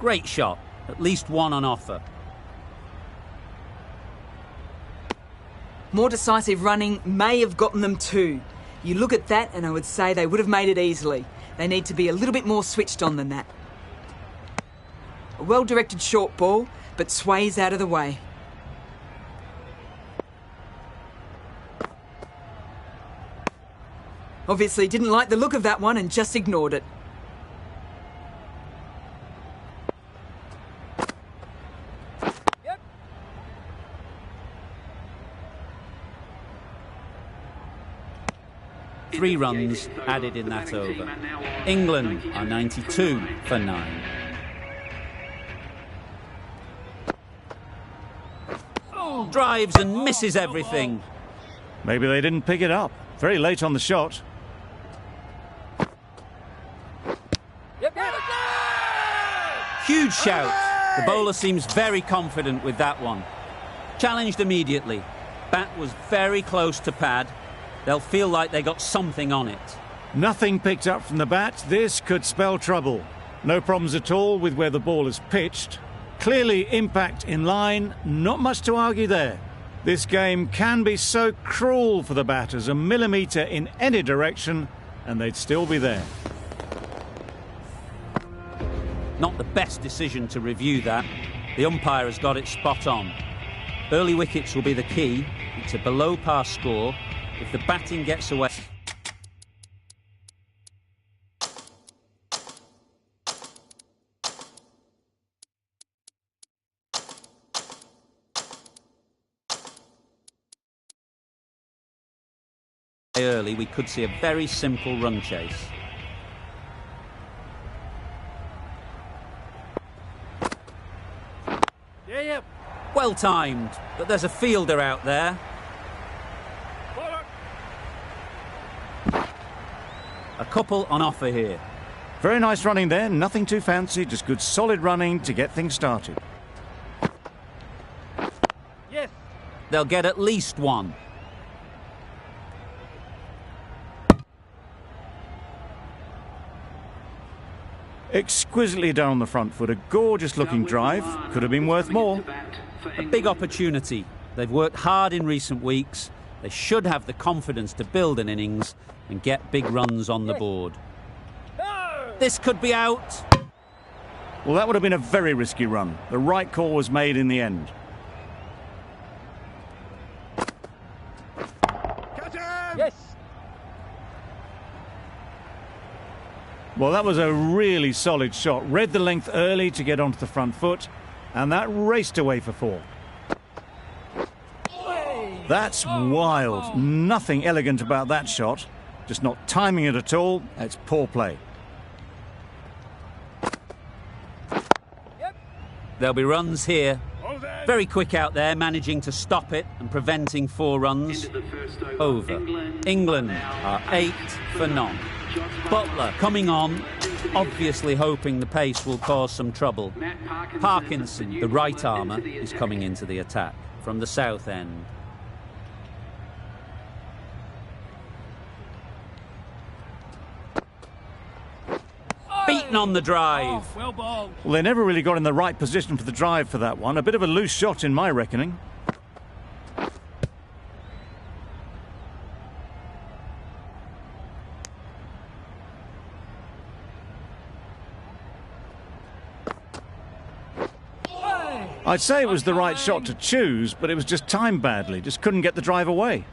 Great shot. At least one on offer. More decisive running may have gotten them two. You look at that and I would say they would have made it easily. They need to be a little bit more switched on than that. A well-directed short ball, but sways out of the way. Obviously didn't like the look of that one and just ignored it. Yep. 3 runs added in that over. England are 92 for 9. Drives and misses everything. Maybe they didn't pick it up. Very late on the shot. Yep. Huge shout. The bowler seems very confident with that one. Challenged immediately. Bat was very close to pad. They'll feel like they got something on it. Nothing picked up from the bat. This could spell trouble. No problems at all with where the ball is pitched. Clearly impact in line. Not much to argue there. This game can be so cruel for the batters. A millimetre in any direction and they'd still be there. Not the best decision to review that. The umpire has got it spot on. Early wickets will be the key. It's a below par score. If the batting gets away... early, we could see a very simple run chase. Yeah. Well timed, but there's a fielder out there. A couple on offer here. Very nice running there, nothing too fancy, just good solid running to get things started. Yes. They'll get at least one. Exquisitely done on the front foot, a gorgeous looking drive, could have been worth more. A big opportunity. They've worked hard in recent weeks. They should have the confidence to build an innings and get big runs on the board. This could be out. Well, that would have been a very risky run. The right call was made in the end. Yes. Well, that was a really solid shot. Read the length early to get onto the front foot, and that raced away for 4. That's wild. Nothing elegant about that shot. Just not timing it at all. It's poor play. There'll be runs here. Very quick out there, managing to stop it and preventing 4 runs. Over. England are 8 for none. Butler coming on, obviously hoping the pace will cause some trouble. Parkinson, the right armour, is coming into the attack from the south end. Beaten on the drive. Well balled. Well, they never really got in the right position for the drive for that one. A bit of a loose shot in my reckoning. I'd say it was the right shot to choose, but it was just timed badly. Just couldn't get the drive away.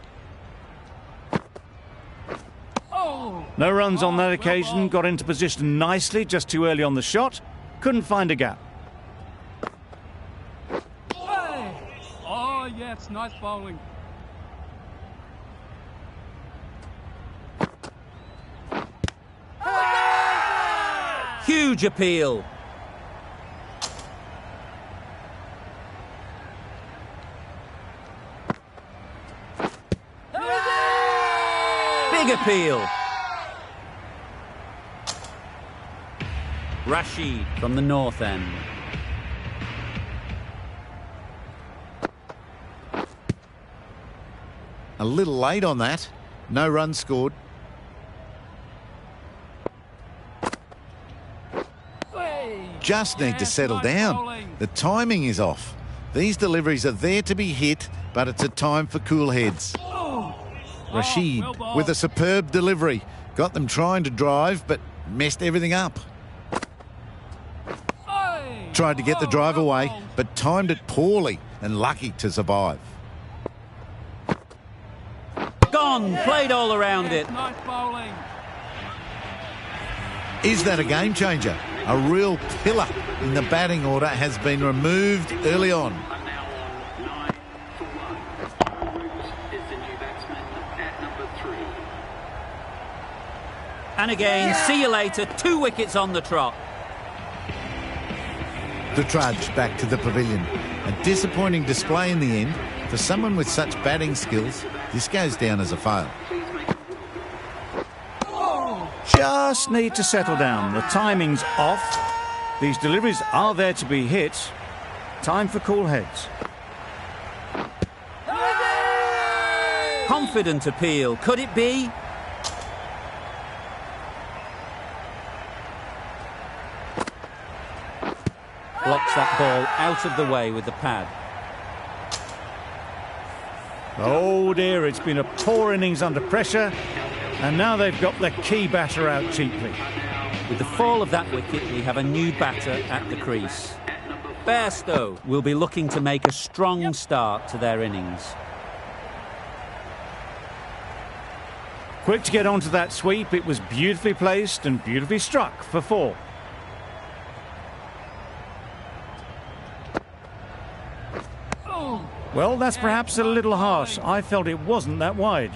No runs on that occasion. Got into position nicely, just too early on the shot. Couldn't find a gap. Oh, yes, nice bowling. Huge appeal. Big appeal. Rashid from the north end. A little late on that. No run scored. Just need to settle down. The timing is off. These deliveries are there to be hit, but it's a time for cool heads. Rashid with a superb delivery. Got them trying to drive, but messed everything up. Tried to get the drive away, but timed it poorly and lucky to survive. Gone, played all around it. Nice bowling. Is that a game changer? A real pillar in the batting order has been removed early on. And again, see you later, 2 wickets on the trot. The trudge back to the pavilion. A disappointing display in the end. For someone with such batting skills, this goes down as a fail. Just need to settle down. The timing's off. These deliveries are there to be hit. Time for cool heads. Confident appeal, could it be? Blocks that ball out of the way with the pad. Oh dear, it's been a poor innings under pressure, and now they've got the key batter out cheaply. With the fall of that wicket, we have a new batter at the crease. Bairstow will be looking to make a strong start to their innings. Quick to get onto that sweep. It was beautifully placed and beautifully struck for 4. Well, that's perhaps a little harsh. I felt it wasn't that wide.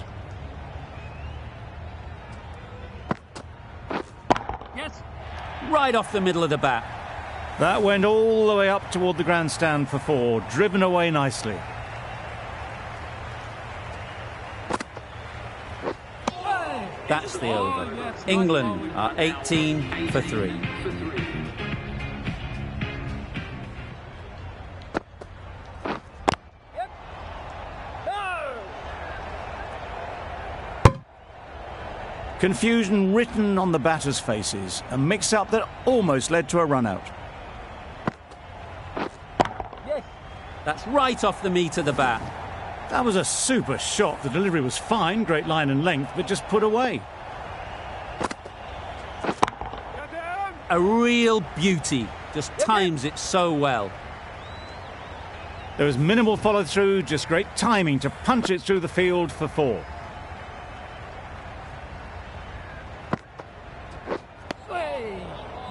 Yes. Right off the middle of the bat. That went all the way up toward the grandstand for 4, driven away nicely. That's the over. England are 18 for 3. Confusion written on the batters' faces. A mix-up that almost led to a run-out. That's right off the meat of the bat. That was a super shot. The delivery was fine, great line and length, but just put away. A real beauty. Just times it so well. There was minimal follow-through, just great timing to punch it through the field for 4.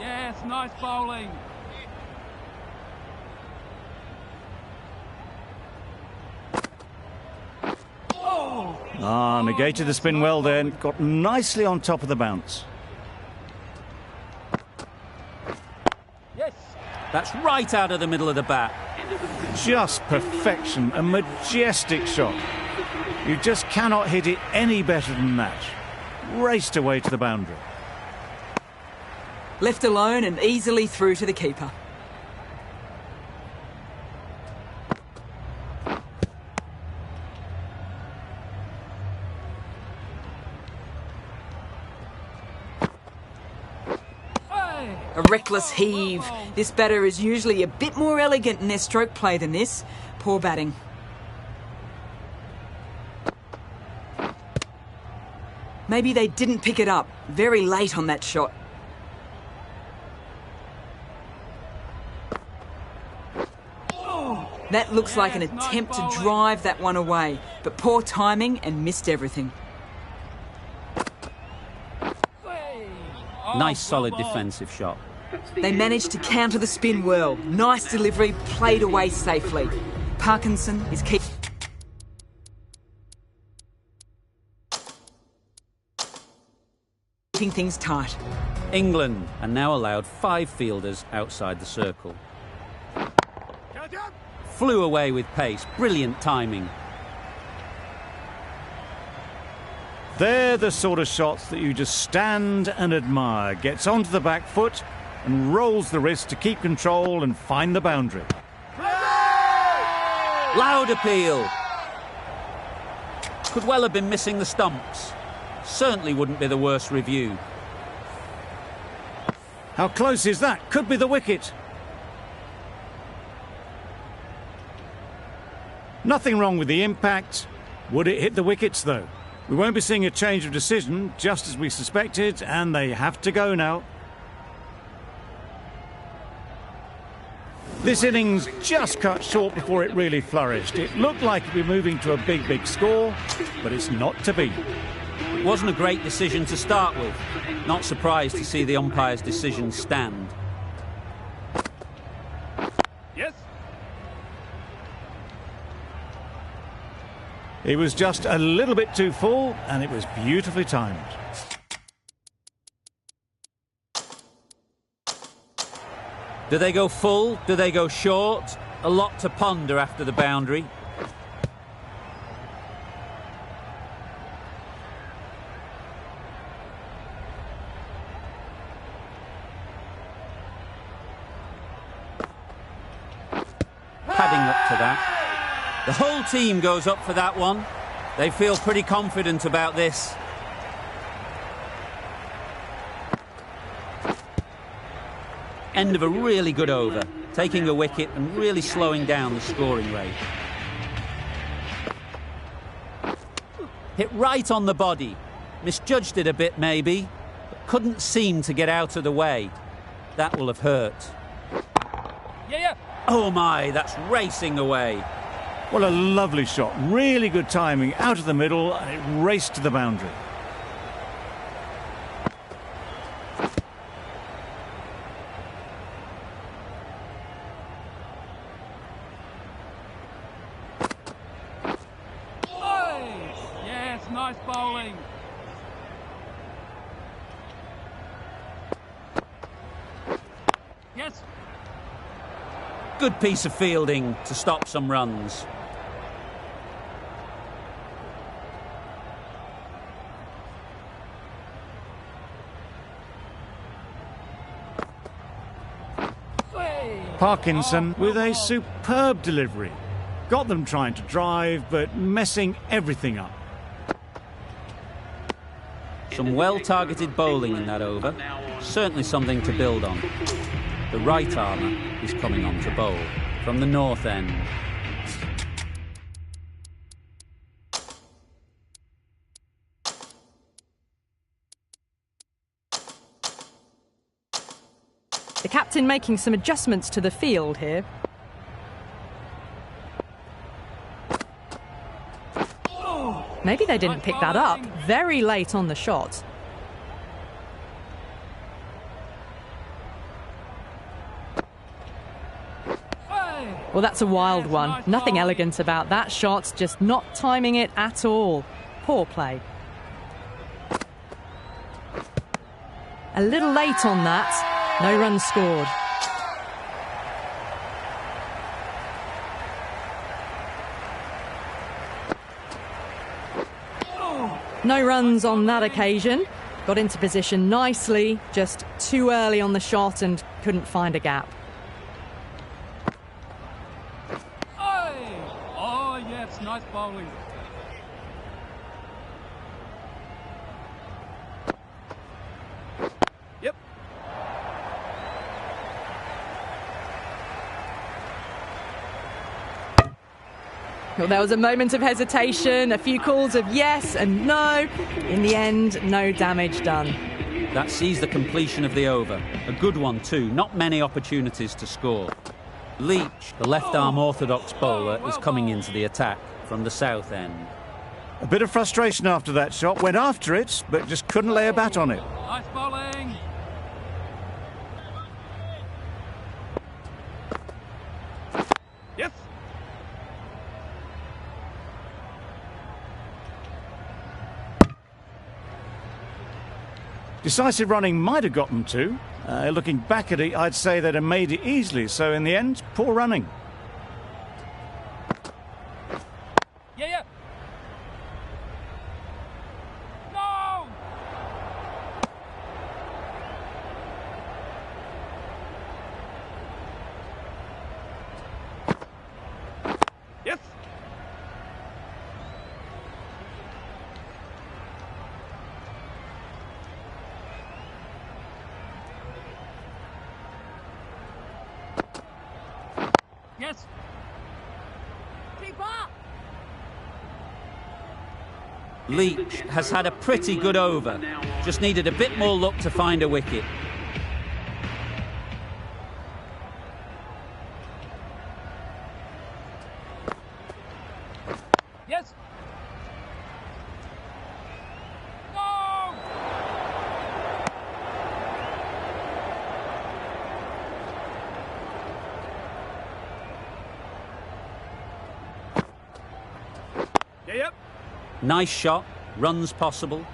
Yes, nice bowling. Negated the spin well then, got nicely on top of the bounce. Yes. That's right out of the middle of the bat. Just perfection, a majestic shot. You just cannot hit it any better than that. Raced away to the boundary. Left alone and easily through to the keeper. A reckless heave. This batter is usually a bit more elegant in their stroke play than this. Poor batting. Maybe they didn't pick it up. Very late on that shot. That looks like an attempt to drive that one away, but poor timing and missed everything. Nice solid defensive shot. They managed to counter the spin well. Nice delivery, played away safely. Parkinson is keeping things tight. England are now allowed 5 fielders outside the circle. Flew away with pace, brilliant timing. They're the sort of shots that you just stand and admire. Gets onto the back foot and rolls the wrist to keep control and find the boundary. Loud appeal. Could well have been missing the stumps. Certainly wouldn't be the worst review. How close is that? Could be the wicket. Nothing wrong with the impact. Would it hit the wickets, though? We won't be seeing a change of decision, just as we suspected, and they have to go now. This innings just cut short before it really flourished. It looked like it'd be moving to a big score, but it's not to be. It wasn't a great decision to start with. Not surprised to see the umpire's decision stand. Yes. It was just a little bit too full, and it was beautifully timed. Do they go full? Do they go short? A lot to ponder after the boundary. Padding up to that. The whole team goes up for that one. They feel pretty confident about this. End of a really good over, taking a wicket and really slowing down the scoring rate. Hit right on the body. Misjudged it a bit maybe, but couldn't seem to get out of the way. That will have hurt. Yeah. Oh my, that's racing away. What a lovely shot. Really good timing out of the middle, and it raced to the boundary. Yes, nice bowling. Yes. Good piece of fielding to stop some runs. Parkinson with a superb delivery. Got them trying to drive, but messing everything up. Some well-targeted bowling in that over. Certainly something to build on. The right armour is coming on to bowl from the north end. The captain making some adjustments to the field here. Maybe they didn't pick that up. Very late on the shot. Well, that's a wild one. Nothing elegant about that shot, just not timing it at all. Poor play. A little late on that. No runs scored. No runs on that occasion. Got into position nicely, just too early on the shot and couldn't find a gap. Oh, yes, nice bowling. Yep. Well, there was a moment of hesitation, a few calls of yes and no. In the end, no damage done. That sees the completion of the over. A good one too, not many opportunities to score. Leach, the left-arm orthodox bowler, is coming into the attack from the south end. A bit of frustration after that shot. Went after it, but just couldn't lay a bat on it. Nice bowling. Yes. Decisive running might have got them to. Looking back at it, I'd say they'd have made it easily. So in the end, poor running. Yeah. No. Yes. Yes. Keep up! Leach has had a pretty good over. Just needed a bit more luck to find a wicket. Yes. No! Yeah, yep. Nice shot, runs possible.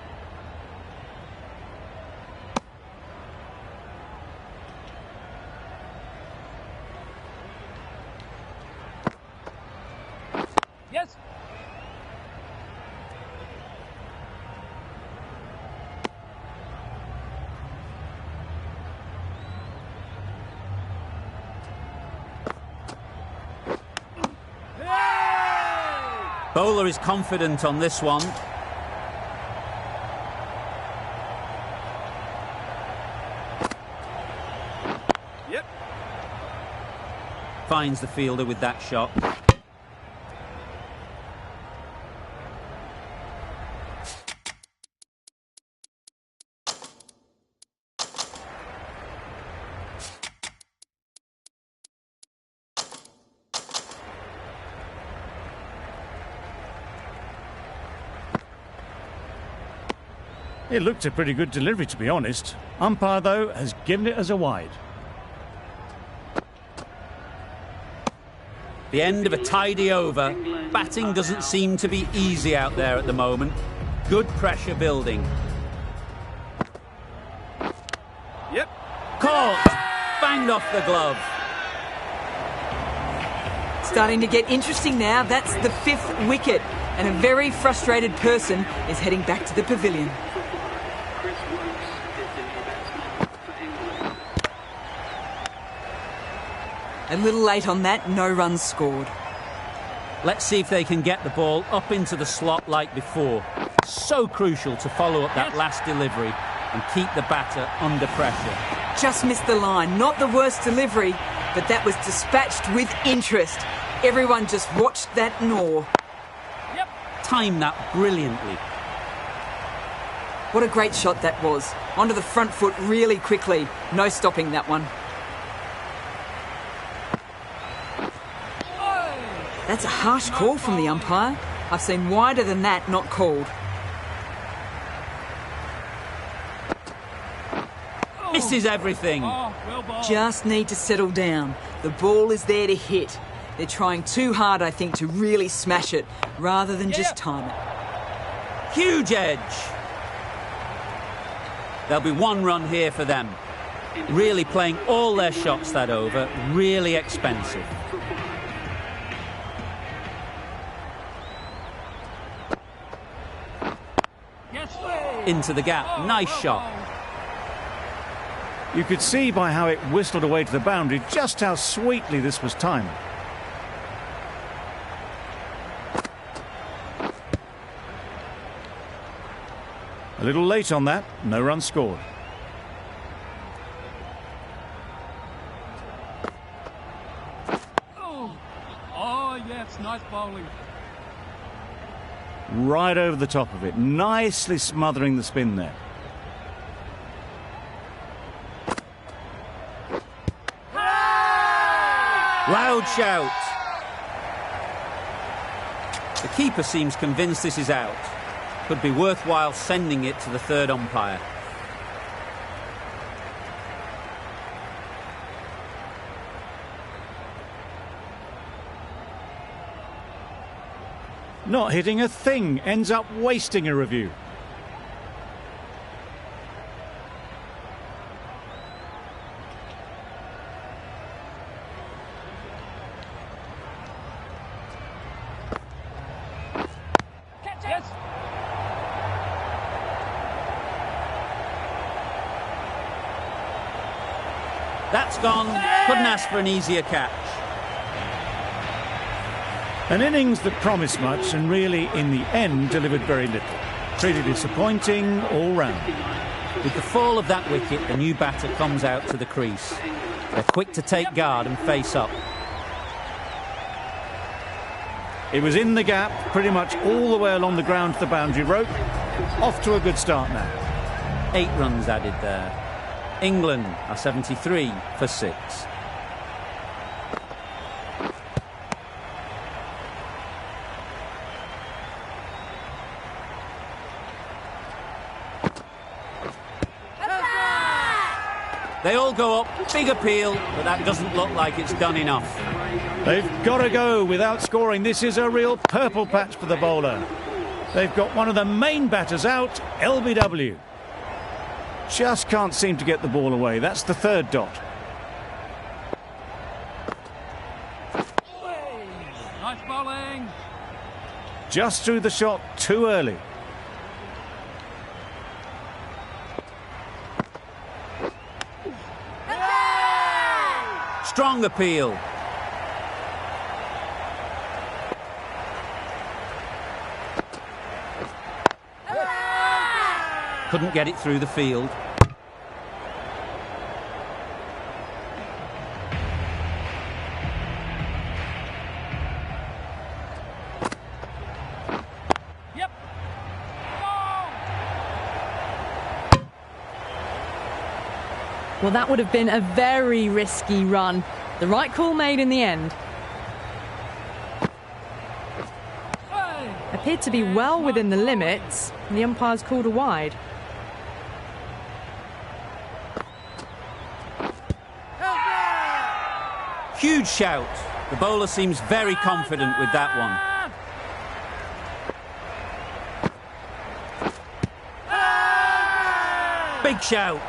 Yes. Bowler is confident on this one. Yep. Finds the fielder with that shot. It looked a pretty good delivery, to be honest. Umpire, though, has given it as a wide. The end of a tidy over. Batting doesn't seem to be easy out there at the moment. Good pressure building. Yep. Caught! Banged off the glove. Starting to get interesting now. That's the 5th wicket. And a very frustrated person is heading back to the pavilion. A little late on that, no runs scored. Let's see if they can get the ball up into the slot like before. So crucial to follow up that last delivery and keep the batter under pressure. Just missed the line. Not the worst delivery, but that was dispatched with interest. Everyone just watched that gnaw. Yep. Timed that brilliantly. What a great shot that was. Onto the front foot really quickly. No stopping that one. That's a harsh call from the umpire. I've seen wider than that not called. Misses everything. Oh, well ball. Just need to settle down. The ball is there to hit. They're trying too hard, I think, to really smash it, rather than just time it. Huge edge. There'll be 1 run here for them. Really playing all their shots that over. Really expensive. Into the gap. Nice shot. You could see by how it whistled away to the boundary just how sweetly this was timed. A little late on that, no run scored. Oh, yes, nice bowling. Right over the top of it, nicely smothering the spin there. Loud shout. The keeper seems convinced this is out. Could be worthwhile sending it to the 3rd umpire. Not hitting a thing, ends up wasting a review. Yes. That's gone. Couldn't ask for an easier catch. An innings that promised much and really, in the end, delivered very little. Pretty disappointing all round. With the fall of that wicket, the new batter comes out to the crease. They're quick to take guard and face up. It was in the gap, pretty much all the way along the ground to the boundary rope. Off to a good start now. 8 runs added there. England are 73 for 6. They all go up, big appeal, but that doesn't look like it's done enough. They've got to go without scoring. This is a real purple patch for the bowler. They've got one of the main batters out, LBW. Just can't seem to get the ball away. That's the 3rd dot. Nice bowling. Just threw the shot too early. Strong appeal. Couldn't get it through the field. Yep. Well, that would have been a very risky run. The right call made in the end. Appeared to be well within the limits, and the umpires called a wide. Huge shout. The bowler seems very confident with that one. Big shout.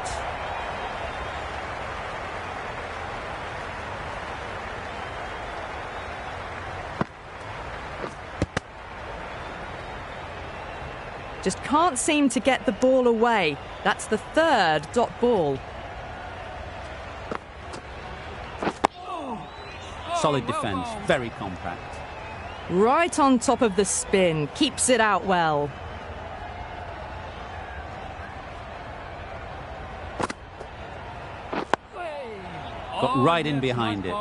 Just can't seem to get the ball away. That's the 3rd dot ball. Solid defence, very compact. Right on top of the spin, keeps it out well. Got right in behind it.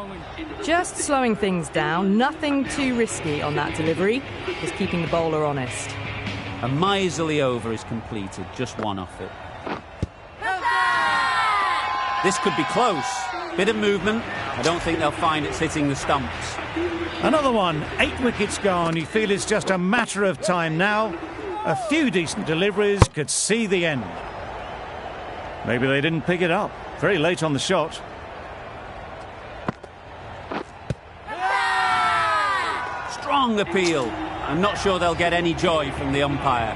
Just slowing things down, nothing too risky on that delivery, just keeping the bowler honest. A miserly over is completed, just one off it. This could be close. Bit of movement. I don't think they'll find it's hitting the stumps. Another one, 8 wickets gone. You feel it's just a matter of time now. A few decent deliveries could see the end. Maybe they didn't pick it up. Very late on the shot. Strong appeal. I'm not sure they'll get any joy from the umpire.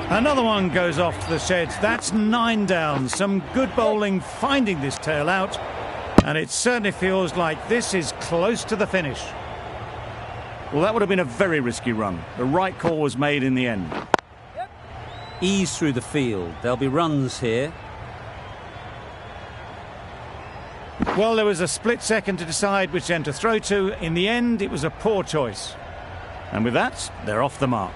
Another one goes off to the sheds. That's 9 down. Some good bowling finding this tail out. And it certainly feels like this is close to the finish. Well, that would have been a very risky run. The right call was made in the end. Ease through the field. There'll be runs here. Well, there was a split second to decide which end to throw to. In the end, it was a poor choice. And with that, they're off the mark.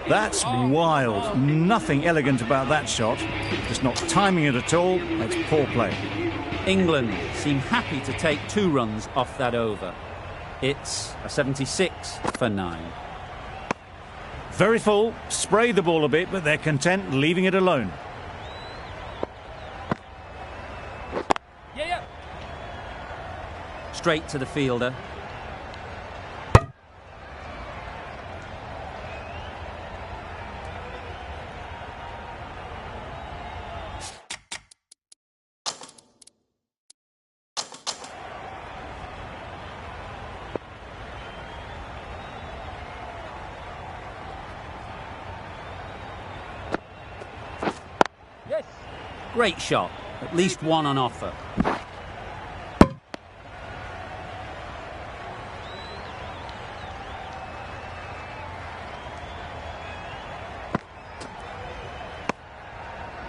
That's wild. Nothing elegant about that shot. Just not timing it at all. That's poor play. England seem happy to take 2 runs off that over. It's a 76 for 9. Very full. Sprayed the ball a bit, but they're content leaving it alone. Yeah. Straight to the fielder. Great shot. At least one on offer.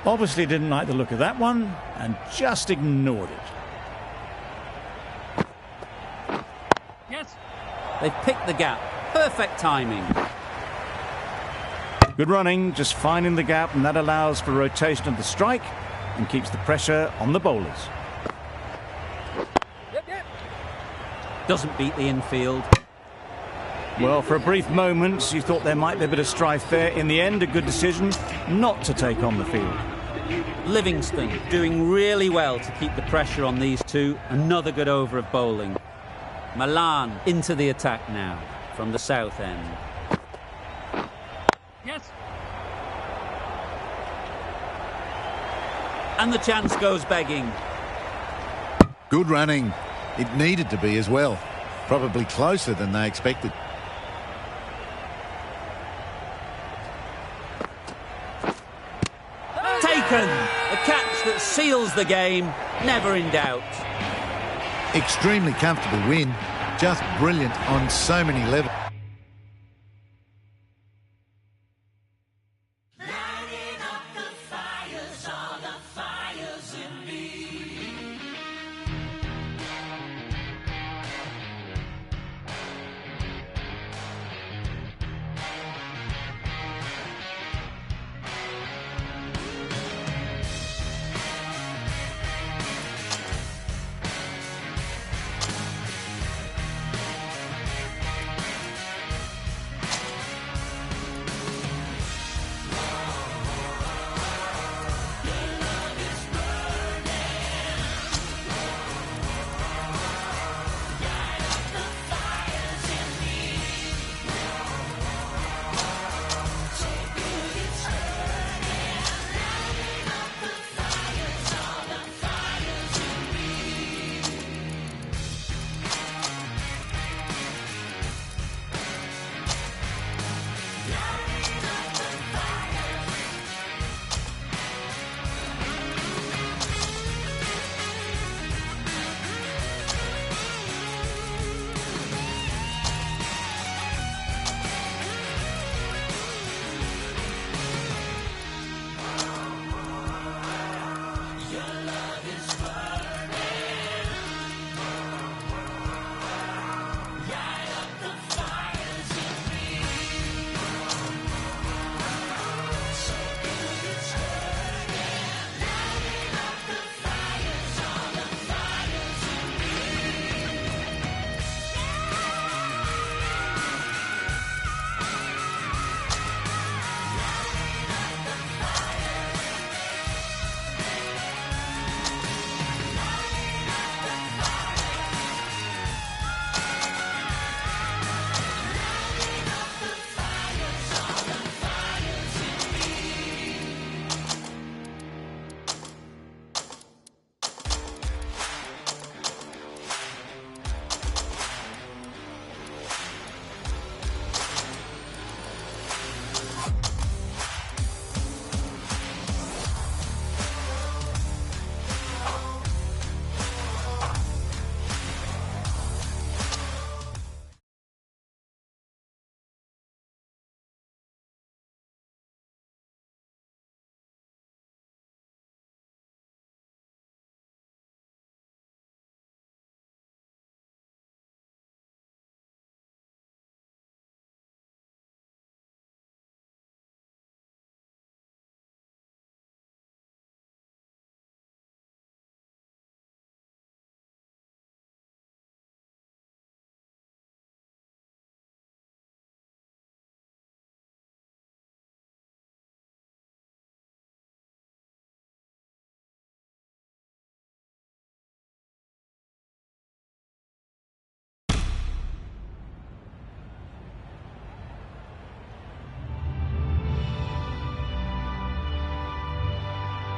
Obviously didn't like the look of that one and just ignored it. Yes. They've picked the gap. Perfect timing. Good running, just finding the gap, and that allows for rotation of the strike and keeps the pressure on the bowlers. Doesn't beat the infield. Well, for a brief moment, you thought there might be a bit of strife there. In the end, a good decision not to take on the field. Livingston doing really well to keep the pressure on these two. Another good over of bowling. Milan into the attack now from the south end. Yes. And the chance goes begging. Good running. It needed to be as well. Probably closer than they expected. Taken! A catch that seals the game, never in doubt. Extremely comfortable win. Just brilliant on so many levels.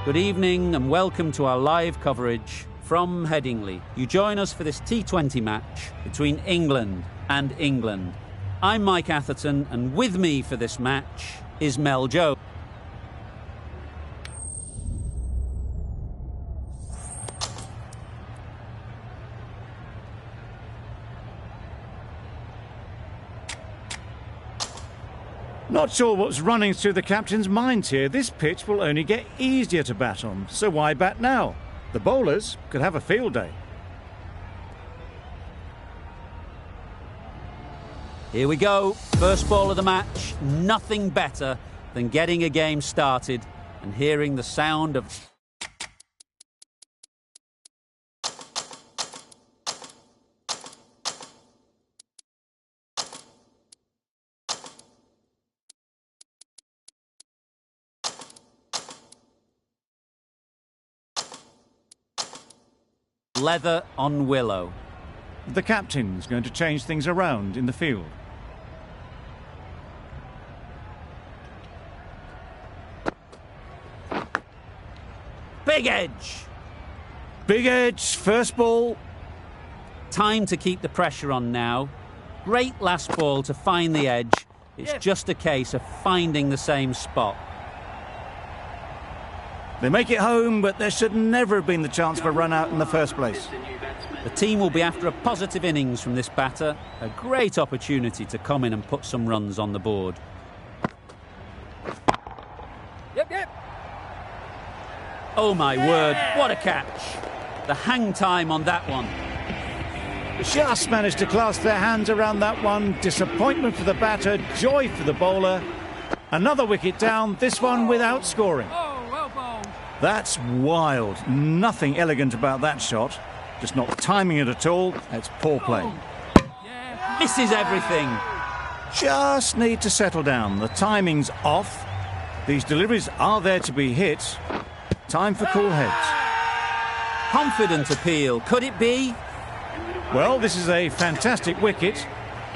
Good evening and welcome to our live coverage from Headingley. You join us for this T20 match between England and England. I'm Mike Atherton, and with me for this match is Mel Jones. Not sure what's running through the captain's mind here. This pitch will only get easier to bat on, so why bat now? The bowlers could have a field day. Here we go. First ball of the match. Nothing better than getting a game started and hearing the sound of... leather on willow. The captain's going to change things around in the field. Big edge. Big edge, first ball. Time to keep the pressure on now. Great last ball to find the edge. It's just a case of finding the same spot. They make it home, but there should never have been the chance for a run out in the first place. The team will be after a positive innings from this batter. A great opportunity to come in and put some runs on the board. Oh my word, what a catch. The hang time on that one. Just managed to clasp their hands around that one. Disappointment for the batter, joy for the bowler. Another wicket down, this one without scoring. Oh, well bowled. That's wild. Nothing elegant about that shot. Just not timing it at all. It's poor play. Yeah. Misses everything. Just need to settle down. The timing's off. These deliveries are there to be hit. Time for cool heads. Confident appeal. Could it be? Well, this is a fantastic wicket.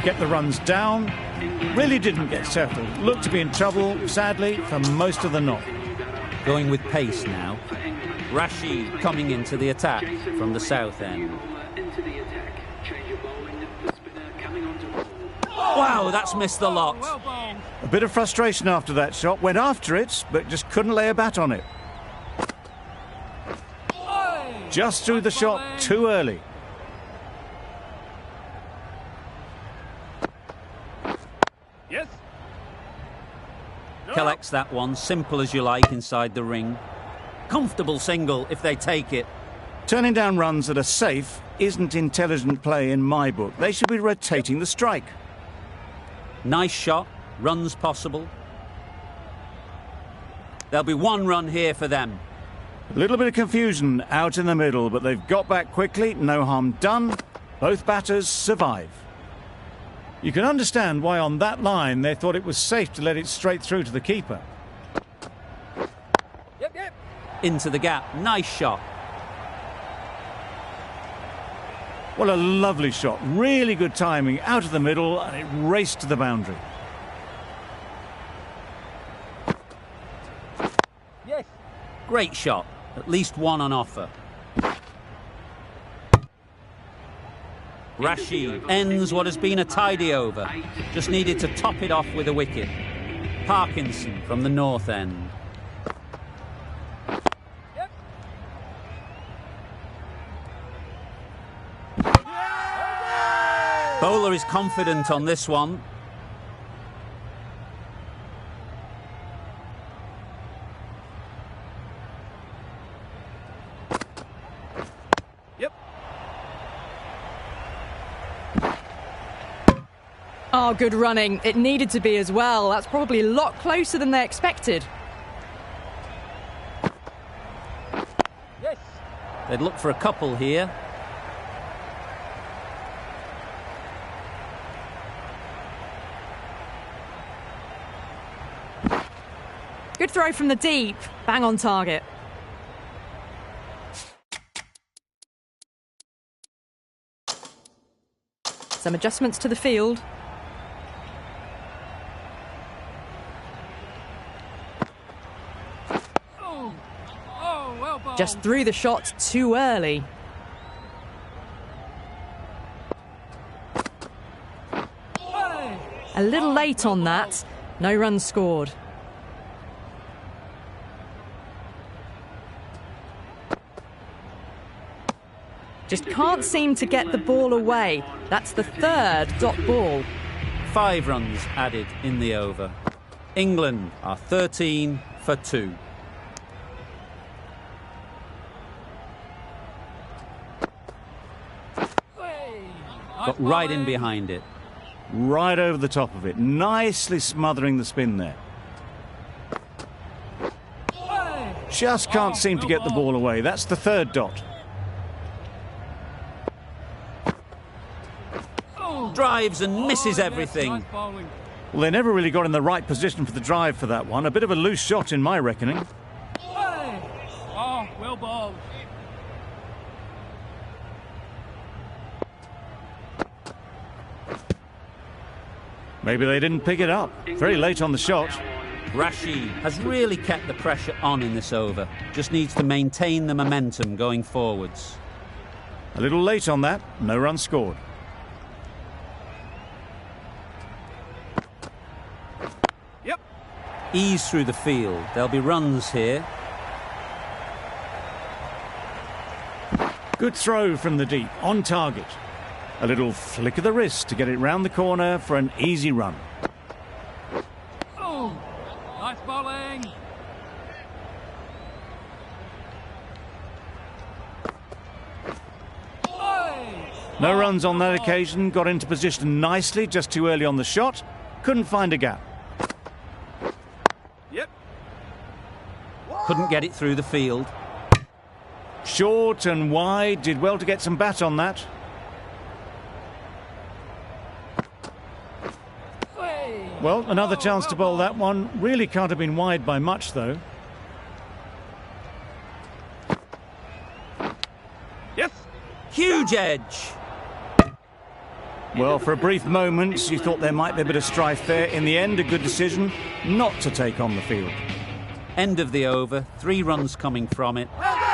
Get the runs down. Really didn't get settled. Looked to be in trouble, sadly, for most of the knock. Going with pace now. Rashid coming into the attack from the south end. Wow, that's missed the lot. Well bowled. A bit of frustration after that shot. Went after it, but just couldn't lay a bat on it. Just threw the shot too early. Yes. Collects that one, simple as you like inside the ring. Comfortable single if they take it. Turning down runs that are safe isn't intelligent play in my book. They should be rotating the strike. Nice shot, runs possible. There'll be one run here for them. A little bit of confusion out in the middle, but they've got back quickly, no harm done. Both batters survive. You can understand why on that line they thought it was safe to let it straight through to the keeper. Into the gap, nice shot. What a lovely shot, really good timing, out of the middle, and it raced to the boundary. Yes. Great shot, at least one on offer. Rashid ends what has been a tidy over. Just needed to top it off with a wicket. Parkinson from the north end. Bowler is confident on this one. Oh, good running. It needed to be as well. That's probably a lot closer than they expected. Yes. They'd look for a couple here. Good throw from the deep. Bang on target. Some adjustments to the field. Oh, well bowled. Just threw the shot too early. A little late on that. No runs scored. Just can't seem to get the ball away. That's the third dot ball. 5 runs added in the over. England are 13 for 2. Got right in behind it. Right over the top of it, nicely smothering the spin there. Just can't seem to get the ball away. That's the third dot. Drives and misses everything. Nice bowling. Well, they never really got in the right position for the drive for that one. A bit of a loose shot in my reckoning. Oh, well bowled. Maybe they didn't pick it up. Very late on the shot. Rashid has really kept the pressure on in this over. Just needs to maintain the momentum going forwards. A little late on that. No run scored. Yep. Ease through the field. There'll be runs here. Good throw from the deep, on target. A little flick of the wrist to get it round the corner for an easy run. Oh, nice bowling. No runs on that occasion, got into position nicely, just too early on the shot. Couldn't find a gap. Yep. Couldn't get it through the field. Short and wide, did well to get some bat on that. Well, another chance to bowl that one. Really can't have been wide by much, though. Yes. Huge edge. Well, for a brief moment, you thought there might be a bit of strife there. In the end, a good decision not to take on the field. End of the over. 3 runs coming from it.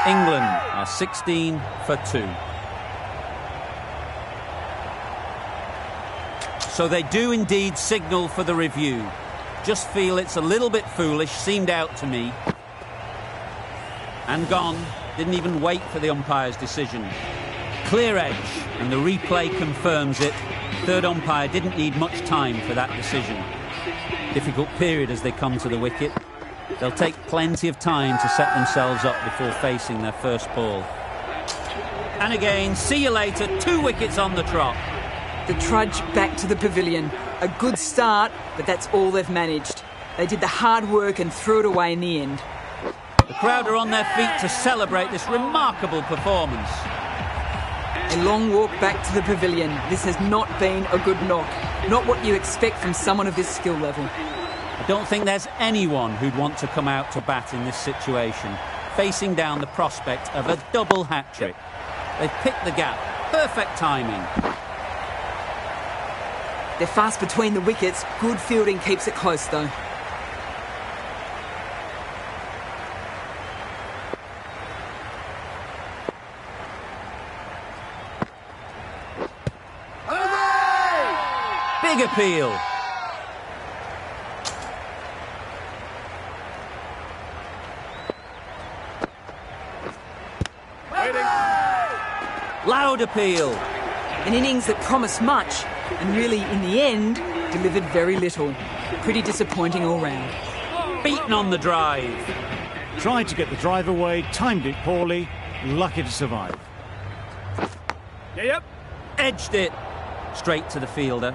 England are 16 for 2. So they do indeed signal for the review. Just feel it's a little bit foolish, seemed out to me. And gone. Didn't even wait for the umpire's decision. Clear edge, and the replay confirms it. Third umpire didn't need much time for that decision. Difficult period as they come to the wicket. They'll take plenty of time to set themselves up before facing their first ball. And again, see you later, 2 wickets on the trot. The trudge back to the pavilion. A good start, but that's all they've managed. They did the hard work and threw it away in the end. The crowd are on their feet to celebrate this remarkable performance. A long walk back to the pavilion. This has not been a good knock. Not what you expect from someone of this skill level. I don't think there's anyone who'd want to come out to bat in this situation, facing down the prospect of a double hat-trick. They've picked the gap. Perfect timing. They're fast between the wickets. Good fielding keeps it close, though. Big appeal. Loud appeal. An innings that promised much and really, in the end, delivered very little. Pretty disappointing all round. Beaten on the drive. Tried to get the drive away, timed it poorly, lucky to survive. Yep. Edged it. Straight to the fielder.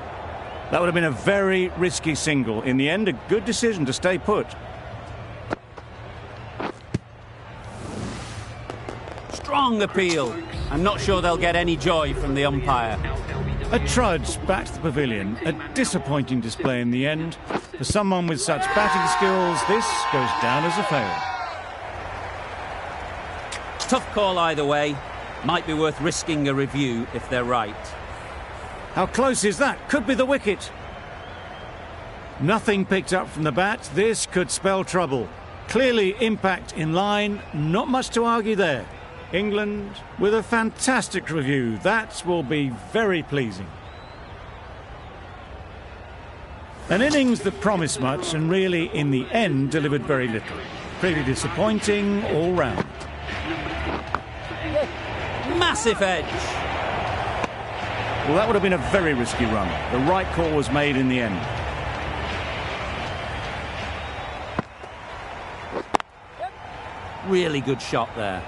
That would have been a very risky single. In the end, a good decision to stay put. Strong appeal. I'm not sure they'll get any joy from the umpire. A trudge back to the pavilion. A disappointing display in the end. For someone with such batting skills, this goes down as a fail. Tough call either way. Might be worth risking a review if they're right. How close is that? Could be the wicket. Nothing picked up from the bat. This could spell trouble. Clearly impact in line. Not much to argue there. England with a fantastic review. That will be very pleasing. An innings that promised much and really, in the end, delivered very little. Pretty disappointing all round. Massive edge. Well, that would have been a very risky run. The right call was made in the end. Really good shot there.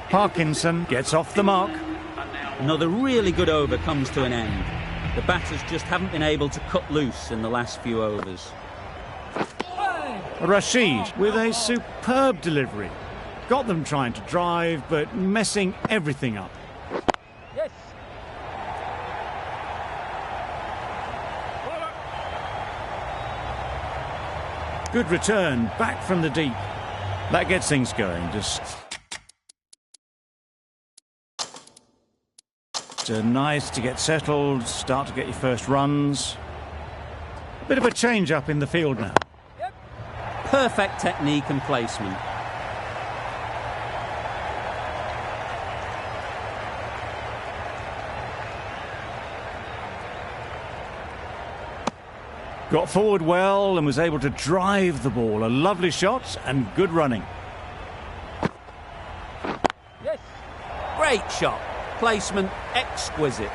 Parkinson gets off the mark. Another really good over comes to an end. The batters just haven't been able to cut loose in the last few overs. Rashid with a superb delivery. Got them trying to drive, but messing everything up. Yes. Good return, back from the deep. That gets things going. Just Just nice to get settled, start to get your first runs. Bit of a change up in the field now. Perfect technique and placement. Got forward well and was able to drive the ball. A lovely shot and good running. Yes. Great shot. Placement exquisite.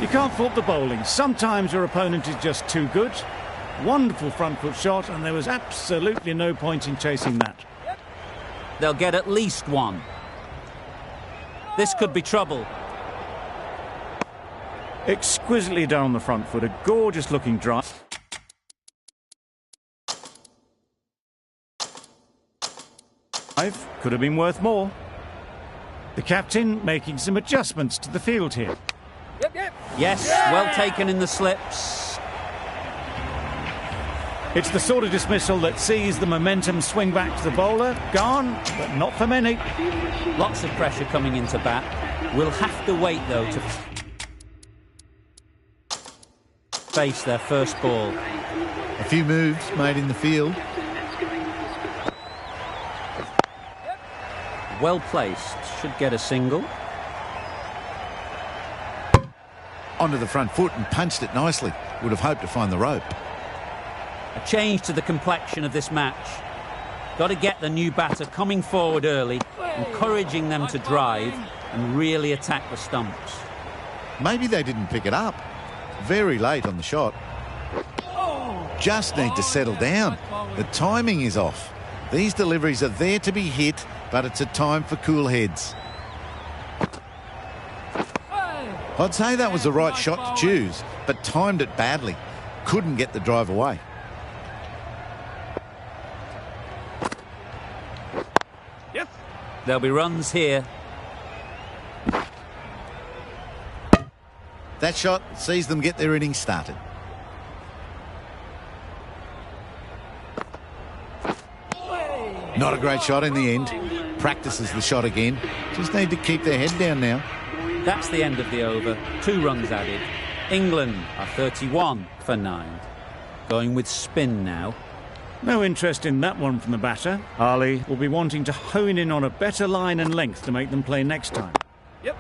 You can't fault the bowling. Sometimes your opponent is just too good. Wonderful front foot shot, and there was absolutely no point in chasing that. They'll get at least one. This could be trouble. Exquisitely done on the front foot. A gorgeous looking drive. Could have been worth more. The captain making some adjustments to the field here. Yep. Yes, well taken in the slips. It's the sort of dismissal that sees the momentum swing back to the bowler. Gone, but not for many. Lots of pressure coming into bat. We'll have to wait, though, to face their first ball. A few moves made in the field. Well placed. Should get a single. Onto the front foot and punched it nicely. Would have hoped to find the rope. A change to the complexion of this match. Got to get the new batter coming forward early, encouraging them to drive and really attack the stumps. Maybe they didn't pick it up. Very late on the shot. Just need to settle down. The timing is off. These deliveries are there to be hit, but it's a time for cool heads. I'd say that was the right shot to choose, but timed it badly. Couldn't get the drive away. Yes. There'll be runs here. That shot sees them get their innings started. Not a great shot in the end. Practices the shot again. Just need to keep their head down now. That's the end of the over. 2 runs added. England are 31 for 9. Going with spin now. No interest in that one from the batter. Ali will be wanting to hone in on a better line and length to make them play next time. Yep.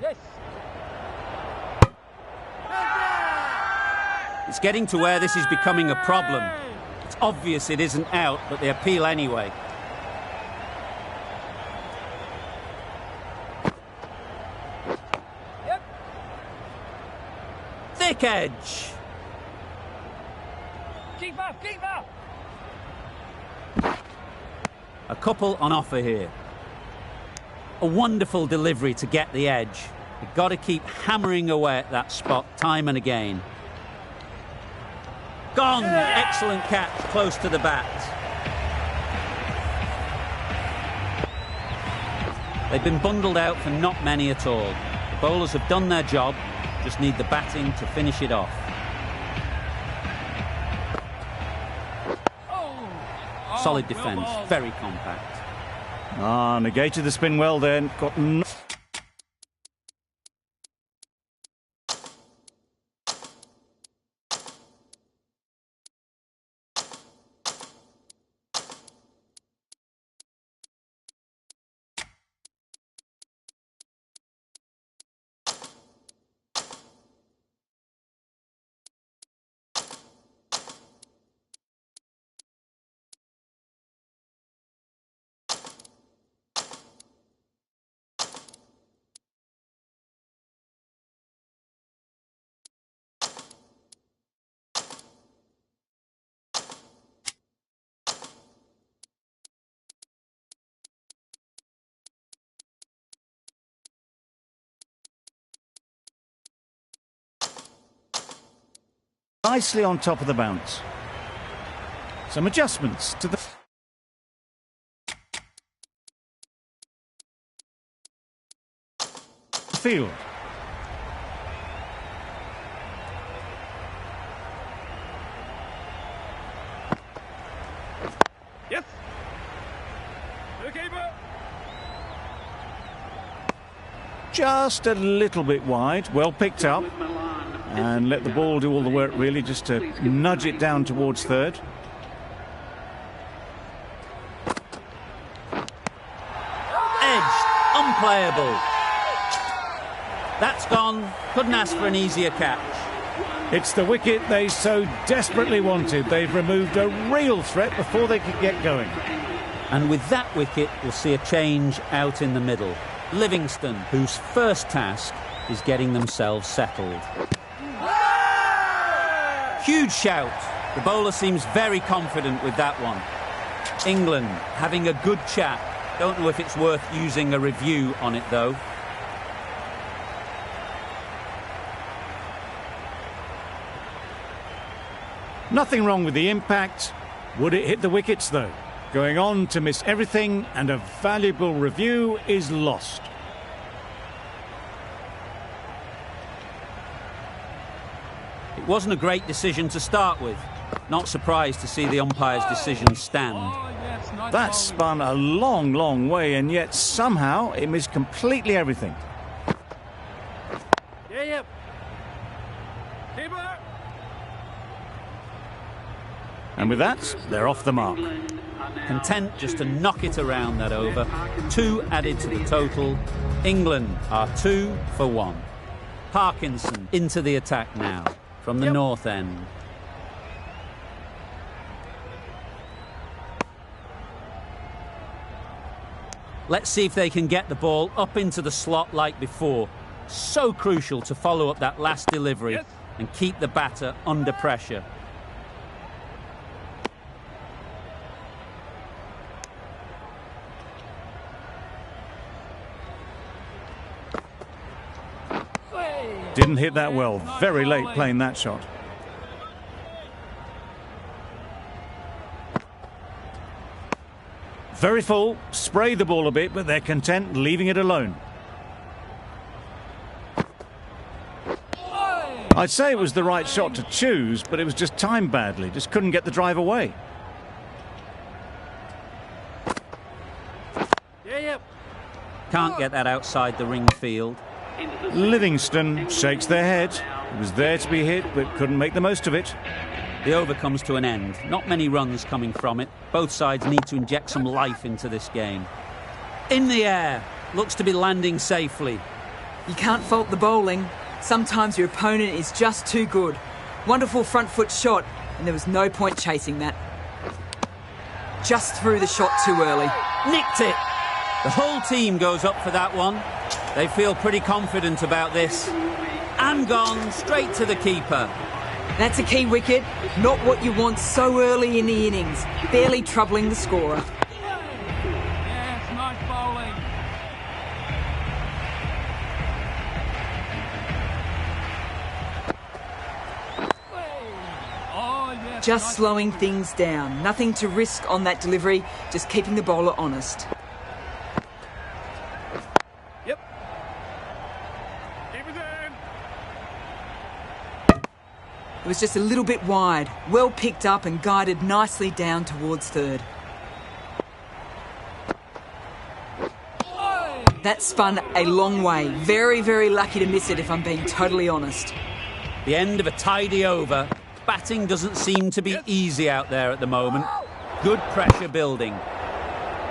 Yes. It's getting to where this is becoming a problem. It's obvious it isn't out, but they appeal anyway. Yep. Thick edge. Keep up. A couple on offer here. A wonderful delivery to get the edge. You've got to keep hammering away at that spot time and again. Gone! Excellent catch, close to the bat. They've been bundled out for not many at all. The bowlers have done their job, just need the batting to finish it off. Solid defence, very compact. Negated the spin well then. Got no... Nicely on top of the bounce. Some adjustments to the field. The keeper. Just a little bit wide, well picked up. And let the ball do all the work, really, just to nudge it down towards third. Edged, unplayable. That's gone. Couldn't ask for an easier catch. It's the wicket they so desperately wanted. They've removed a real threat before they could get going. And with that wicket, we'll see a change out in the middle. Livingston, whose first task is getting themselves settled. Huge shout. The bowler seems very confident with that one. England having a good chat. Don't know if it's worth using a review on it, though. Nothing wrong with the impact. Would it hit the wickets, though? Going on to miss everything, and a valuable review is lost. It wasn't a great decision to start with. Not surprised to see the umpire's decision stand. That spun a long, long way, and yet somehow it missed completely everything. Yeah. Keeper. And with that, they're off the mark. Content just to knock it around that over. 2 added to the total. England are 2 for 1. Parkinson into the attack now from the north end. Let's see if they can get the ball up into the slot like before. So crucial to follow up that last delivery and keep the batter under pressure. Didn't hit that well. Very late playing that shot. Very full. Spray the ball a bit, but they're content leaving it alone. I'd say it was the right shot to choose, but it was just timed badly. Just couldn't get the drive away. Can't get that outside the ring field. Livingston shakes their head. It was there to be hit, but couldn't make the most of it. The over comes to an end. Not many runs coming from it. Both sides need to inject some life into this game. In the air. Looks to be landing safely. You can't fault the bowling. Sometimes your opponent is just too good. Wonderful front foot shot, and there was no point chasing that. Just threw the shot too early. Nicked it. The whole team goes up for that one. They feel pretty confident about this. And gone straight to the keeper. That's a key wicket. Not what you want so early in the innings. Barely troubling the scorer. Yes, nice bowling. Just slowing things down. Nothing to risk on that delivery. Just keeping the bowler honest. It was just a little bit wide, well picked up and guided nicely down towards third. That spun a long way. Very, very lucky to miss it, if I'm being totally honest. The end of a tidy over. Batting doesn't seem to be easy out there at the moment. Good pressure building.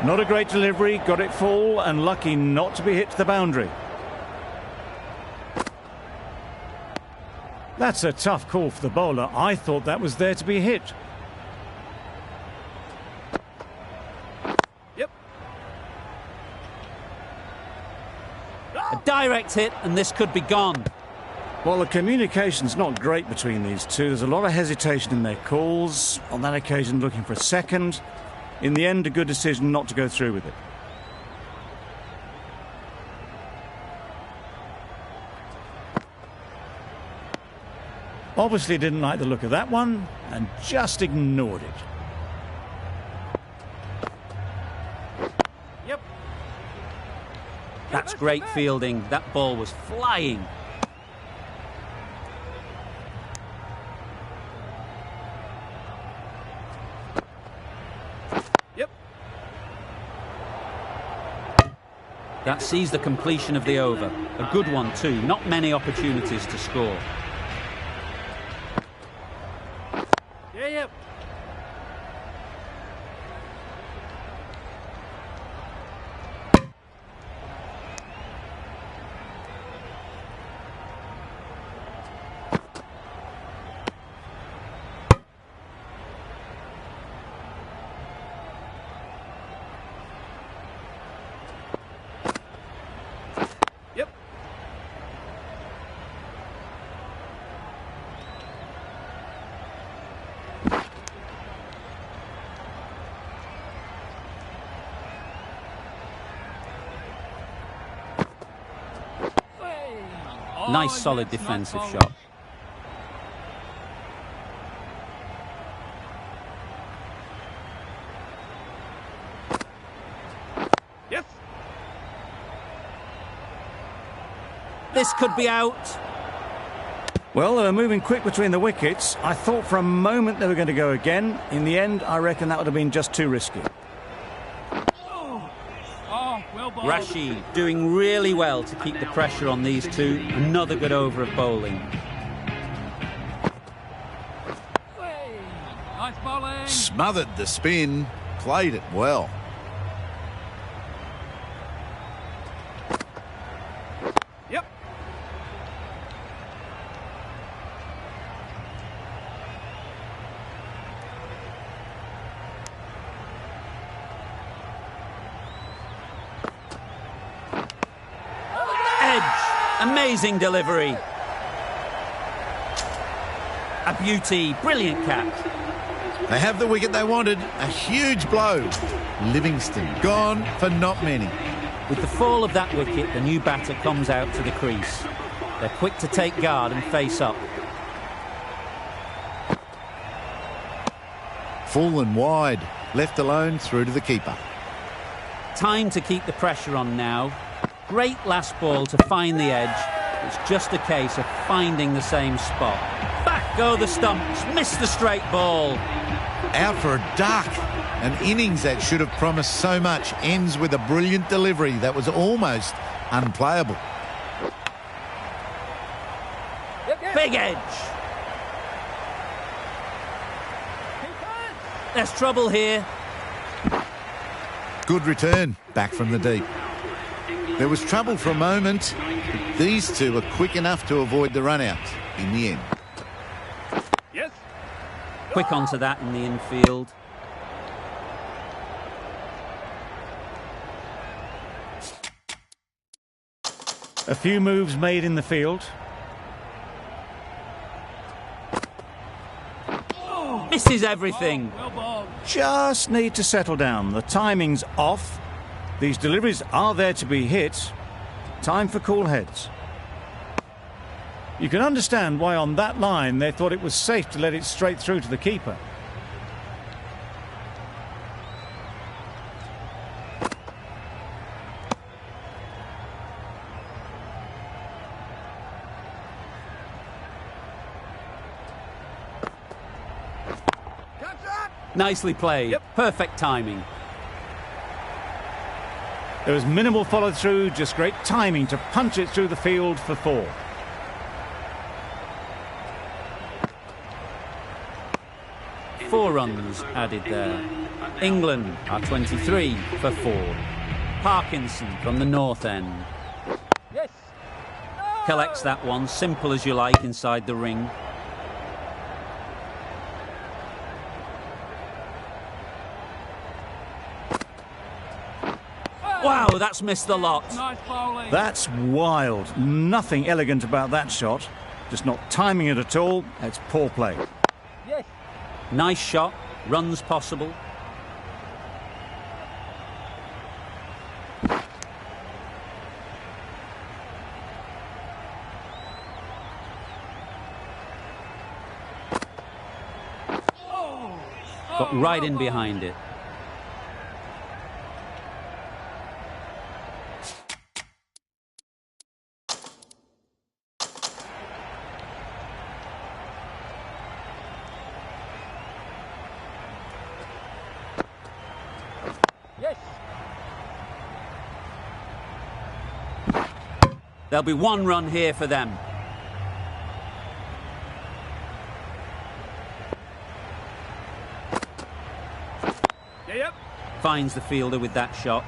Not a great delivery, got it full and lucky not to be hit to the boundary. That's a tough call for the bowler. I thought that was there to be hit. A direct hit and this could be gone. Well, the communication's not great between these two. There's a lot of hesitation in their calls. On that occasion, looking for a second. In the end, a good decision not to go through with it. Obviously didn't like the look of that one and just ignored it. That's great fielding. That ball was flying. That sees the completion of the over. A good one too, not many opportunities to score. Yeah. Yep. Nice solid defensive shot. Yes. This could be out. Well, they were moving quick between the wickets. I thought for a moment they were going to go again. In the end, I reckon that would have been just too risky. Oh, well bowled. Rashid doing really well to keep the pressure on these two. Another good over of bowling. Nice bowling. Smothered the spin, played it well. Yep. Edge. Amazing delivery. A beauty. Brilliant catch. They have the wicket they wanted. A huge blow. Livingston gone for not many. With the fall of that wicket, the new batter comes out to the crease. They're quick to take guard and face up. Full and wide. Left alone through to the keeper. Time to keep the pressure on now. Great last ball to find the edge. It's just a case of finding the same spot. Back go the stumps. Missed the straight ball. Out for a duck. An innings that should have promised so much ends with a brilliant delivery that was almost unplayable. Big edge. There's trouble here. Good return back from the deep. There was trouble for a moment. These two were quick enough to avoid the run out in the end. Yes. Quick onto that in the infield. A few moves made in the field. Misses everything. Well bowled. Just need to settle down. The timing's off. These deliveries are there to be hit. Time for cool heads. You can understand why on that line they thought it was safe to let it straight through to the keeper. Nicely played. Yep. Perfect timing. There was minimal follow-through, just great timing to punch it through the field for 4. Four runs added there. England are 23 for 4. Parkinson from the north end. Yes. Collects that one, simple as you like, inside the ring. Wow, that's missed the lot. Nice bowling. That's wild. Nothing elegant about that shot. Just not timing it at all. It's poor play. Yes. Nice shot, runs possible. Got right in behind it. Yes. There'll be one run here for them. Yep. Finds the fielder with that shot.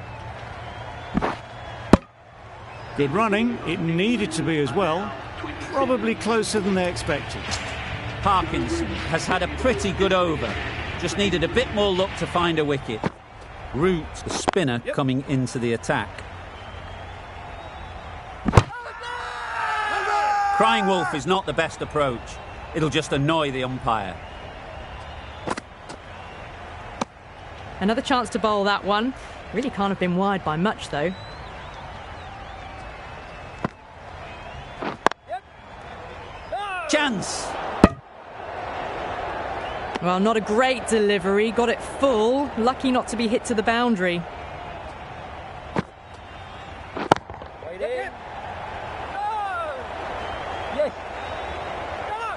Good running. It needed to be as well. Probably closer than they expected. Parkinson has had a pretty good over. Just needed a bit more luck to find a wicket. Root, the spinner, coming into the attack. Crying wolf is not the best approach. It'll just annoy the umpire. Another chance to bowl that one. Really can't have been wide by much, though. Chance! Well, not a great delivery. Got it full. Lucky not to be hit to the boundary. Waiting. No! Yes. No!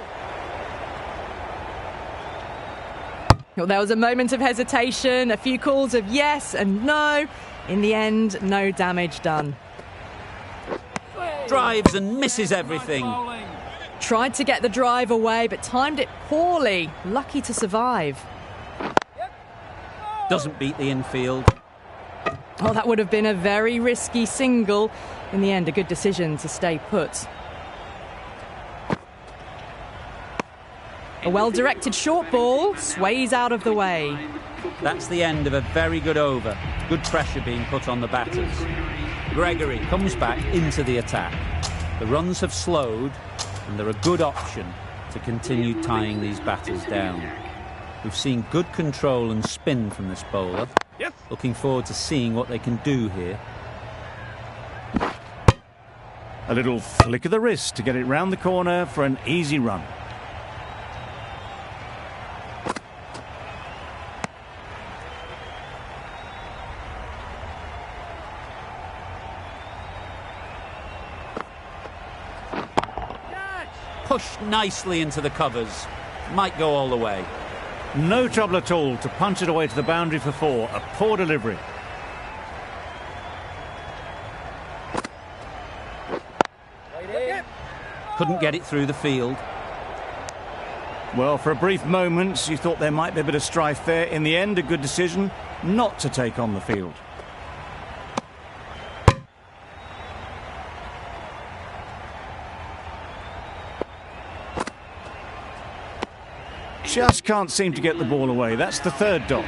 Well, there was a moment of hesitation, a few calls of yes and no. In the end, no damage done. Drives and misses everything. Tried to get the drive away, but timed it poorly. Lucky to survive. Doesn't beat the infield. Oh, that would have been a very risky single. In the end, a good decision to stay put. A well-directed short ball sways out of the way. That's the end of a very good over. Good pressure being put on the batters. Gregory comes back into the attack. The runs have slowed, and they're a good option to continue tying these batters down. We've seen good control and spin from this bowler. Yes. Looking forward to seeing what they can do here. A little flick of the wrist to get it round the corner for an easy run. Pushed nicely into the covers. Might go all the way. No trouble at all to punch it away to the boundary for 4. A poor delivery. Waiting. Couldn't get it through the field. Well, for a brief moment, you thought there might be a bit of strife there. In the end, a good decision not to take on the field. Just can't seem to get the ball away. That's the 3rd dot.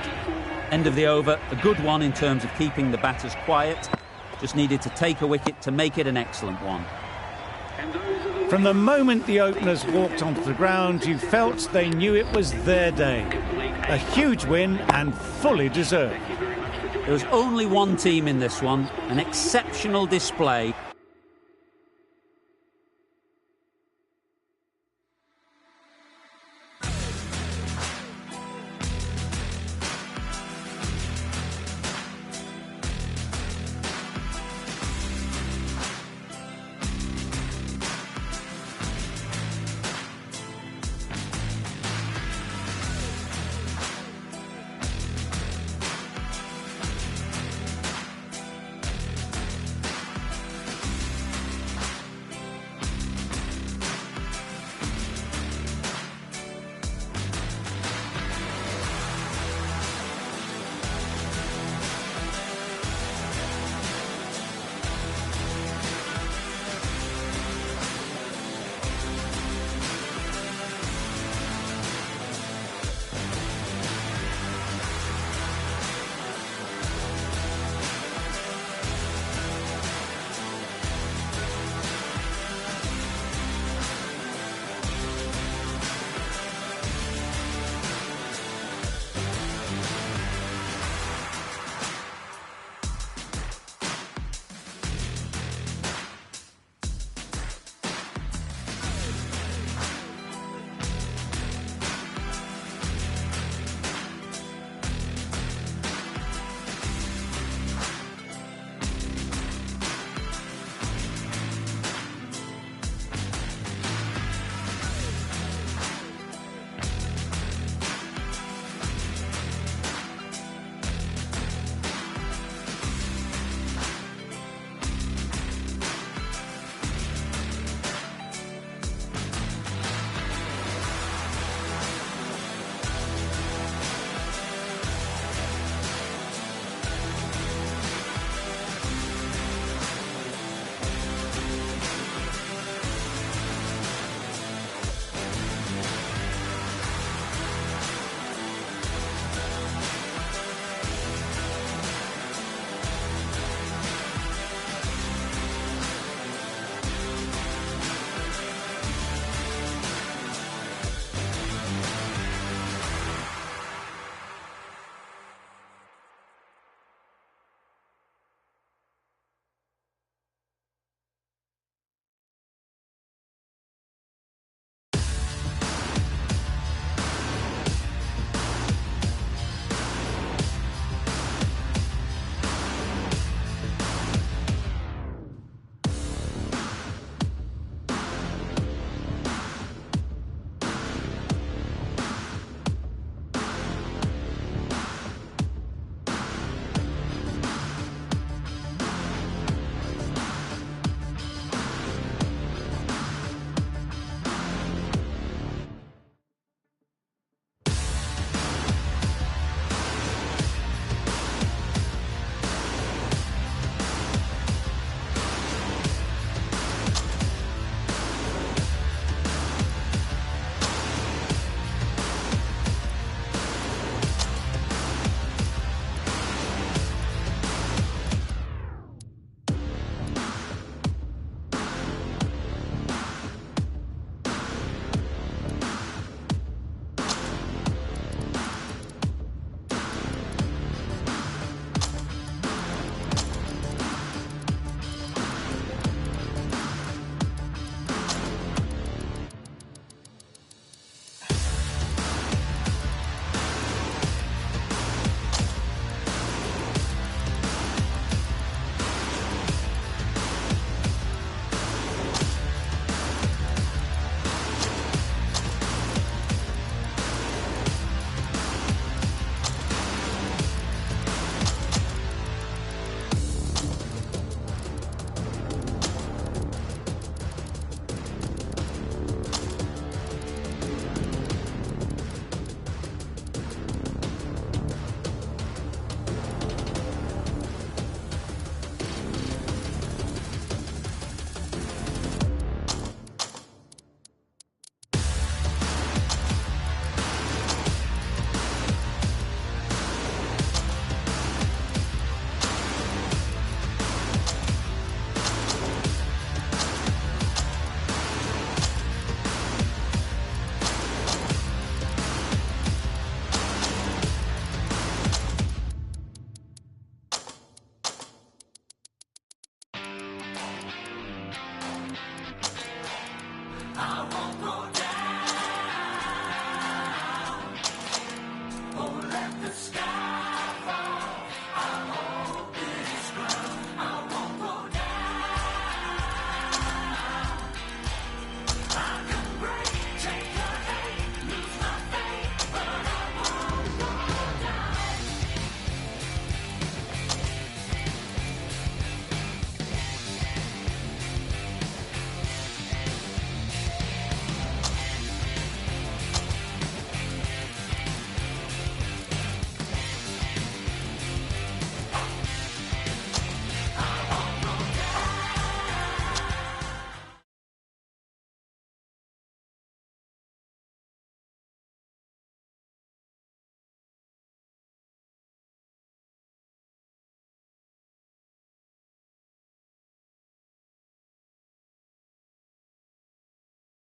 End of the over. A good one in terms of keeping the batters quiet. Just needed to take a wicket to make it an excellent one. From the moment the openers walked onto the ground, you felt they knew it was their day. A huge win and fully deserved. There was only one team in this one. An exceptional display.